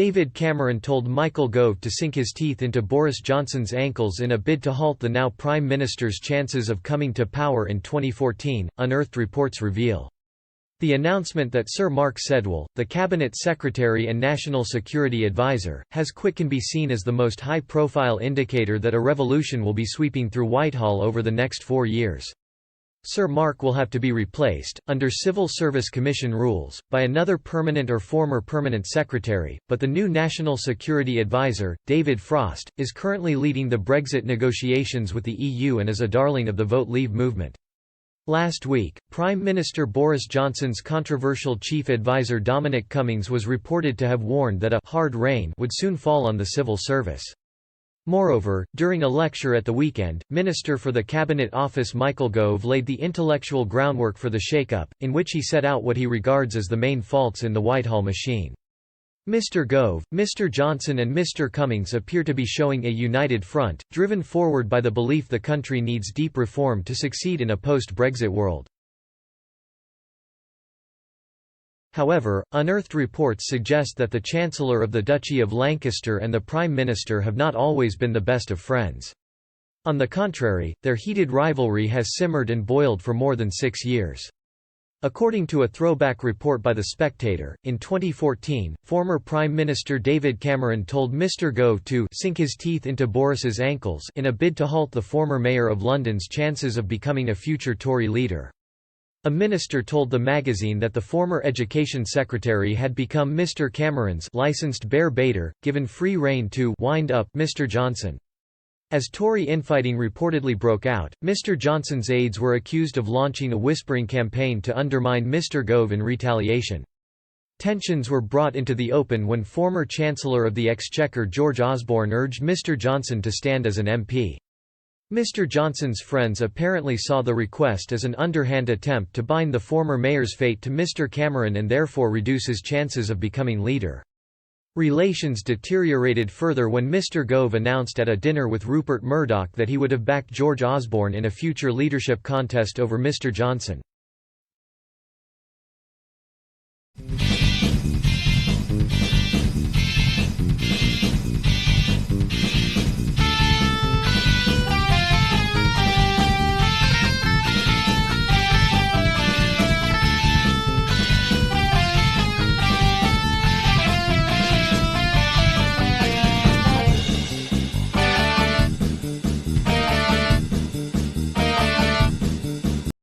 David Cameron told Michael Gove to sink his teeth into Boris Johnson's ankles in a bid to halt the now Prime Minister's chances of coming to power in 2014, unearthed reports reveal. The announcement that Sir Mark Sedwill, the Cabinet Secretary and National Security Advisor, has quit can be seen as the most high-profile indicator that a revolution will be sweeping through Whitehall over the next 4 years. Sir Mark will have to be replaced, under Civil Service Commission rules, by another permanent or former permanent secretary, but the new National Security Advisor, David Frost, is currently leading the Brexit negotiations with the EU and is a darling of the Vote Leave movement. Last week, Prime Minister Boris Johnson's controversial chief advisor Dominic Cummings was reported to have warned that a «hard rain» would soon fall on the civil service. Moreover, during a lecture at the weekend, Minister for the Cabinet Office Michael Gove laid the intellectual groundwork for the shake-up, in which he set out what he regards as the main faults in the Whitehall machine. Mr. Gove, Mr. Johnson and Mr. Cummings appear to be showing a united front, driven forward by the belief the country needs deep reform to succeed in a post-Brexit world. However, unearthed reports suggest that the Chancellor of the Duchy of Lancaster and the Prime Minister have not always been the best of friends. On the contrary, their heated rivalry has simmered and boiled for more than 6 years. According to a throwback report by The Spectator, in 2014, former Prime Minister David Cameron told Mr. Gove to sink his teeth into Boris's ankles in a bid to halt the former Mayor of London's chances of becoming a future Tory leader. A minister told the magazine that the former Education Secretary had become Mr. Cameron's licensed bear baiter, given free rein to wind up Mr. Johnson. As Tory infighting reportedly broke out, Mr. Johnson's aides were accused of launching a whispering campaign to undermine Mr. Gove in retaliation. Tensions were brought into the open when former Chancellor of the Exchequer George Osborne urged Mr. Johnson to stand as an MP. Mr. Johnson's friends apparently saw the request as an underhand attempt to bind the former mayor's fate to Mr. Cameron and therefore reduce his chances of becoming leader. Relations deteriorated further when Mr. Gove announced at a dinner with Rupert Murdoch that he would have backed George Osborne in a future leadership contest over Mr. Johnson.